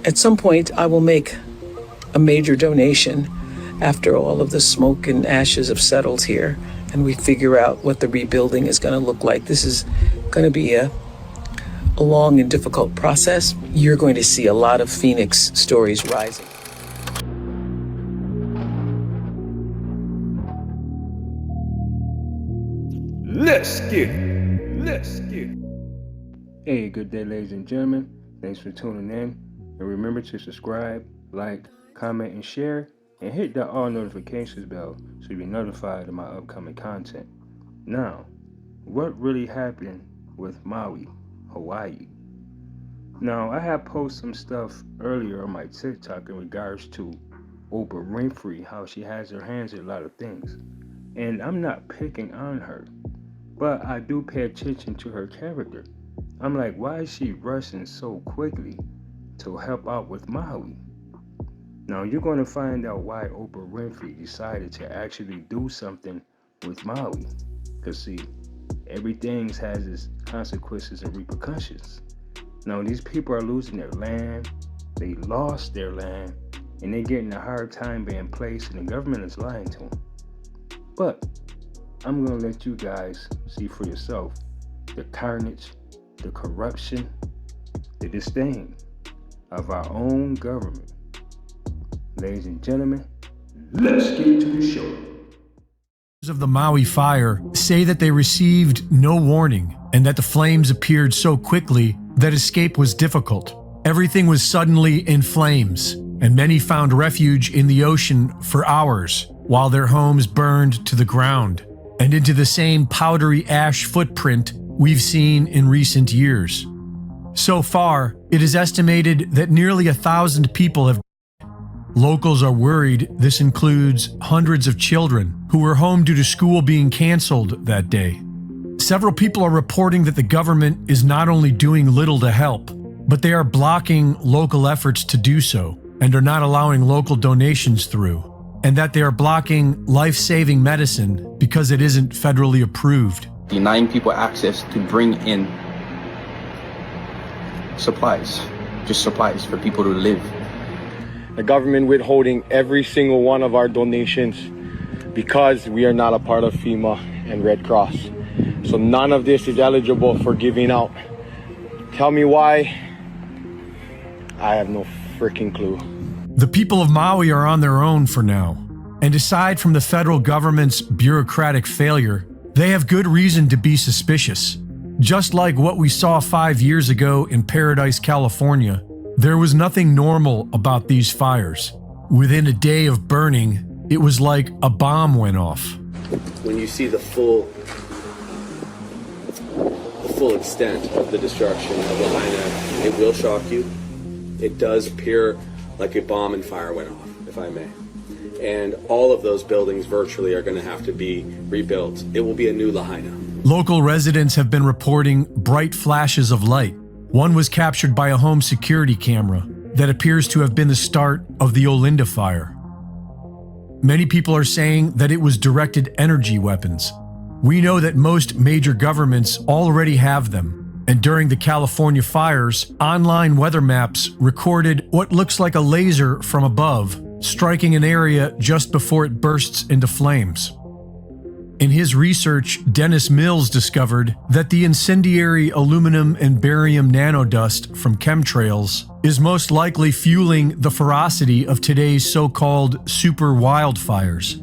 At some point, I will make a major donation after all of the smoke and ashes have settled here and we figure out what the rebuilding is going to look like. This is going to be a long and difficult process. You're going to see a lot of Phoenix stories rising. Let's get it. Let's get it. Hey, good day, ladies and gentlemen. Thanks for tuning in. And remember to subscribe, like, comment, and share. And hit the all notifications bell so you'll be notified of my upcoming content. Now, what really happened with Maui, Hawaii? Now, I have posted some stuff earlier on my TikTok in regards to Oprah Winfrey, how she has her hands in a lot of things. And I'm not picking on her, but I do pay attention to her character. I'm like, why is she rushing so quickly to help out with Maui? Now, you're going to find out why Oprah Winfrey decided to actually do something with Maui. Because, see, everything has its consequences and repercussions. Now, these people are losing their land. They lost their land. And they're getting a hard time being placed, and the government is lying to them. But I'm going to let you guys see for yourself the carnage, the corruption, the disdain of our own government. Ladies and gentlemen, let's get to the show. Of the Maui fire say that they received no warning and that the flames appeared so quickly that escape was difficult. Everything was suddenly in flames, and many found refuge in the ocean for hours while their homes burned to the ground and into the same powdery ash footprint we've seen in recent years. So far, it is estimated that nearly 1,000 people have died. Locals are worried this includes hundreds of children who were home due to school being canceled that day. Several people are reporting that the government is not only doing little to help, but they are blocking local efforts to do so and are not allowing local donations through, and that they are blocking life-saving medicine because it isn't federally approved. Denying people access to bring in supplies, just supplies for people to live. The government withholding every single one of our donations because we are not a part of FEMA and Red Cross. So none of this is eligible for giving out. Tell me why? I have no freaking clue. The people of Maui are on their own for now, and aside from the federal government's bureaucratic failure, they have good reason to be suspicious. Just like what we saw 5 years ago in Paradise, California, there was nothing normal about these fires. Within a day of burning, it was like a bomb went off. When you see the full extent of the destruction of Lahaina, it will shock you. It does appear like a bomb and fire went off, if I may. And all of those buildings virtually are going to have to be rebuilt. It will be a new Lahaina. Local residents have been reporting bright flashes of light. One was captured by a home security camera that appears to have been the start of the Olinda fire. Many people are saying that it was directed energy weapons. We know that most major governments already have them, and during the California fires, online weather maps recorded what looks like a laser from above striking an area just before it bursts into flames. In his research, Dennis Mills discovered that the incendiary aluminum and barium nanodust from chemtrails is most likely fueling the ferocity of today's so-called super wildfires.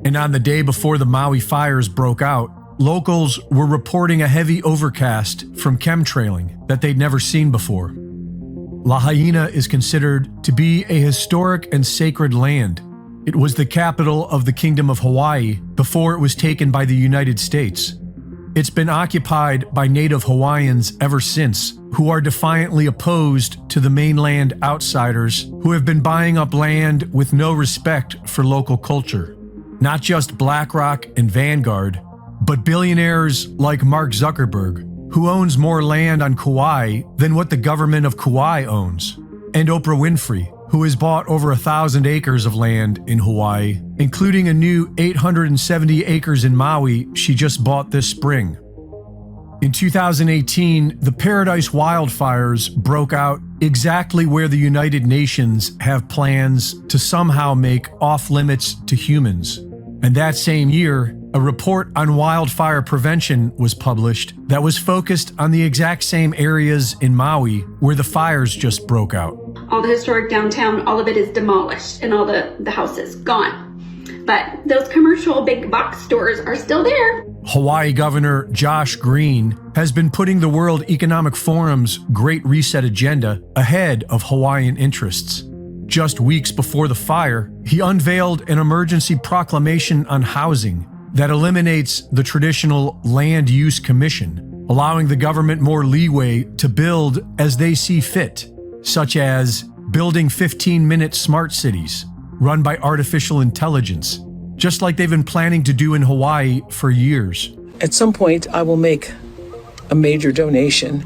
And on the day before the Maui fires broke out, locals were reporting a heavy overcast from chemtrailing that they'd never seen before. Lahaina is considered to be a historic and sacred land. It was the capital of the Kingdom of Hawaii before it was taken by the United States. It's been occupied by native Hawaiians ever since, who are defiantly opposed to the mainland outsiders who have been buying up land with no respect for local culture. Not just BlackRock and Vanguard, but billionaires like Mark Zuckerberg, who owns more land on Kauai than what the government of Kauai owns, and Oprah Winfrey, who has bought over 1,000 acres of land in Hawaii, including a new 870 acres in Maui she just bought this spring. In 2018, the Paradise wildfires broke out exactly where the United Nations have plans to somehow make off-limits to humans. And that same year, a report on wildfire prevention was published that was focused on the exact same areas in Maui where the fires just broke out. All the historic downtown, all of it is demolished and all the houses gone. But those commercial big box stores are still there. Hawaii Governor Josh Green has been putting the World Economic Forum's Great Reset agenda ahead of Hawaiian interests. Just weeks before the fire, he unveiled an emergency proclamation on housing that eliminates the traditional Land Use Commission, allowing the government more leeway to build as they see fit, such as building 15-minute smart cities run by artificial intelligence, just like they've been planning to do in Hawaii for years. At some point, I will make a major donation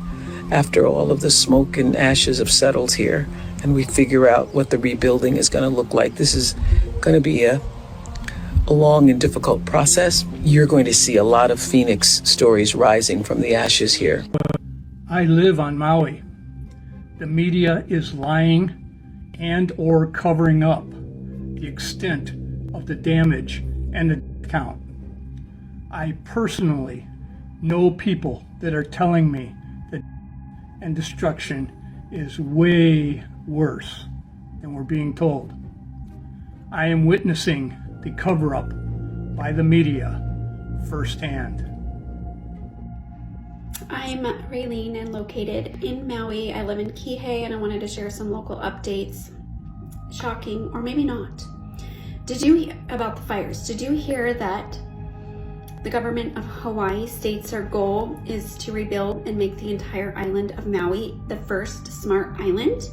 after all of the smoke and ashes have settled here and we figure out what the rebuilding is going to look like. This is going to be a long and difficult process. You're going to see a lot of Phoenix stories rising from the ashes here. I live on Maui. The media is lying and or covering up the extent of the damage and the count. I personally know people that are telling me that and destruction is way worse than we're being told. I am witnessing the cover-up by the media firsthand. I'm Raylene and located in Maui. I live in Kihei and I wanted to share some local updates. Shocking, or maybe not. Did you hear about the fires? Did you hear that the government of Hawaii states their goal is to rebuild and make the entire island of Maui the first smart island?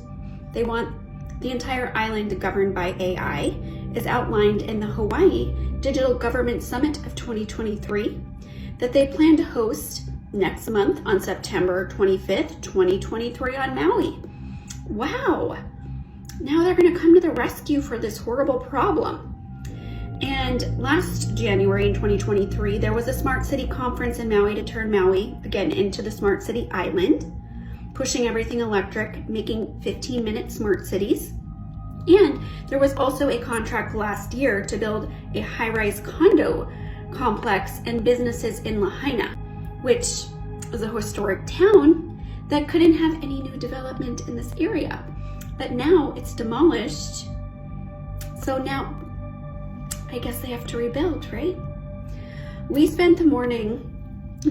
They want the entire island governed by AI, as outlined in the Hawaii Digital Government Summit of 2023, that they plan to host next month on September 25th, 2023 on Maui. Wow! Now they're going to come to the rescue for this horrible problem. And last January in 2023, there was a Smart City Conference in Maui to turn Maui, again, into the Smart City Island, pushing everything electric, making 15-minute smart cities. And there was also a contract last year to build a high-rise condo complex and businesses in Lahaina, which was a historic town that couldn't have any new development in this area. But now it's demolished. So now I guess they have to rebuild, right? We spent the morning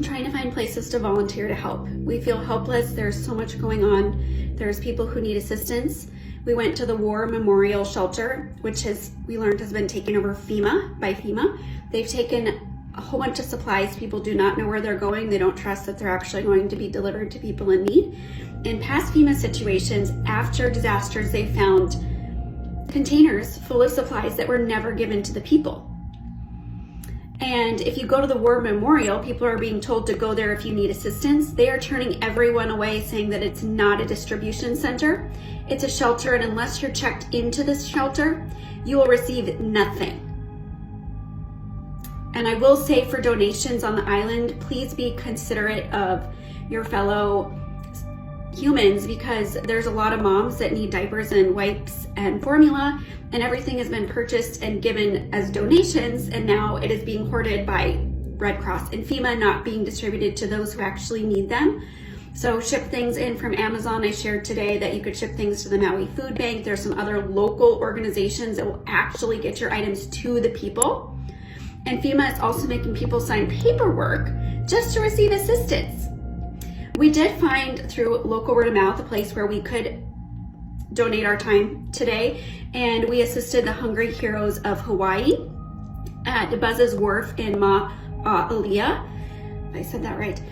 trying to find places to volunteer to help. We feel helpless. There's so much going on. There's people who need assistance. We went to the War Memorial Shelter, which we learned has been taken over by FEMA. They've taken a whole bunch of supplies. People do not know where they're going. They don't trust that they're actually going to be delivered to people in need. In past FEMA situations, after disasters, they found containers full of supplies that were never given to the people. And if you go to the War Memorial, people are being told to go there if you need assistance. They are turning everyone away, saying that it's not a distribution center. It's a shelter, and unless you're checked into this shelter, you will receive nothing. And I will say, for donations on the island, please be considerate of your fellow humans, because there's a lot of moms that need diapers and wipes and formula, and everything has been purchased and given as donations, and now it is being hoarded by Red Cross and FEMA, not being distributed to those who actually need them. So ship things in from Amazon. I shared today that you could ship things to the Maui Food Bank. There's some other local organizations that will actually get your items to the people. And FEMA is also making people sign paperwork just to receive assistance. We did find, through local word of mouth, a place where we could donate our time today, and we assisted the Hungry Heroes of Hawaii at Buzz's Wharf in Ma'alia. I said that right.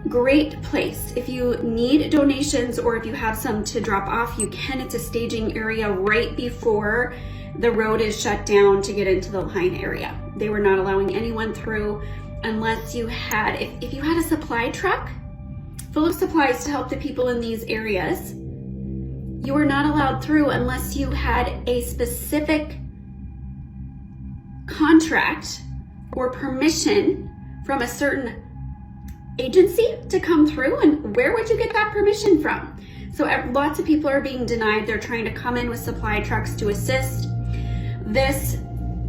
Great place. If you need donations or if you have some to drop off, you can. It's a staging area right before the road is shut down to get into the Lahaina area. They were not allowing anyone through unless you had, if you had a supply truck full of supplies to help the people in these areas, you were not allowed through unless you had a specific contract or permission from a certain agency to come through. And where would you get that permission from? So lots of people are being denied. They're trying to come in with supply trucks to assist. This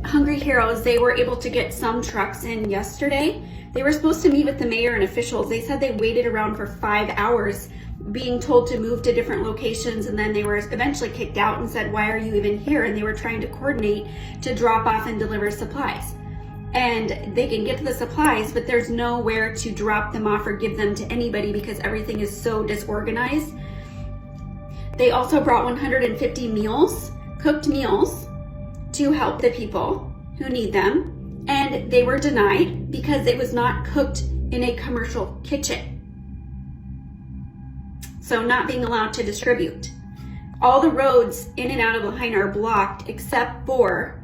Hungry Heroes, they were able to get some trucks in yesterday. They were supposed to meet with the mayor and officials. They said they waited around for 5 hours being told to move to different locations, and then they were eventually kicked out and said, why are you even here? And they were trying to coordinate to drop off and deliver supplies. And they can get to the supplies, but there's nowhere to drop them off or give them to anybody because everything is so disorganized. They also brought 150 meals, cooked meals, to help the people who need them, and they were denied because it was not cooked in a commercial kitchen. So not being allowed to distribute. All the roads in and out of Lahaina are blocked except for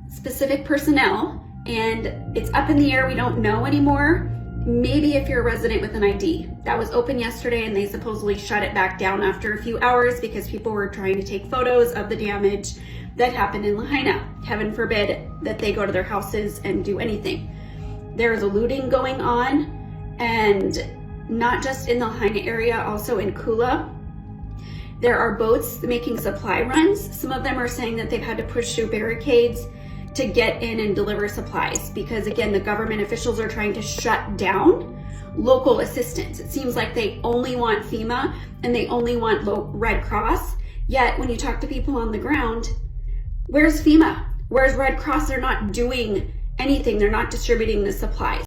specific personnel, and it's up in the air. We don't know anymore. Maybe if you're a resident with an ID. That was open yesterday and they supposedly shut it back down after a few hours because people were trying to take photos of the damage that happened in Lahaina. Heaven forbid that they go to their houses and do anything. There is a looting going on, and not just in the Lahaina area, also in Kula. There are boats making supply runs. Some of them are saying that they've had to push through barricades to get in and deliver supplies because, again, the government officials are trying to shut down local assistance. It seems like they only want FEMA and they only want Red Cross. Yet when you talk to people on the ground, where's FEMA? Where's Red Cross? They're not doing anything. They're not distributing the supplies.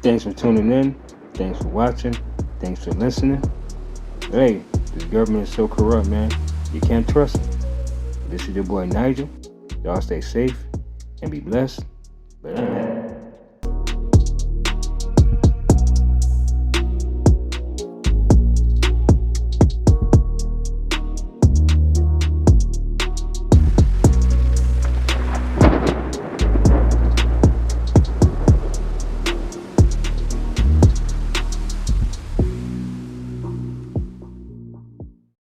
Thanks for tuning in. Thanks for watching. Thanks for listening. Hey, this government is so corrupt, man. You can't trust it. This is your boy Nigel. Y'all stay safe and be blessed. But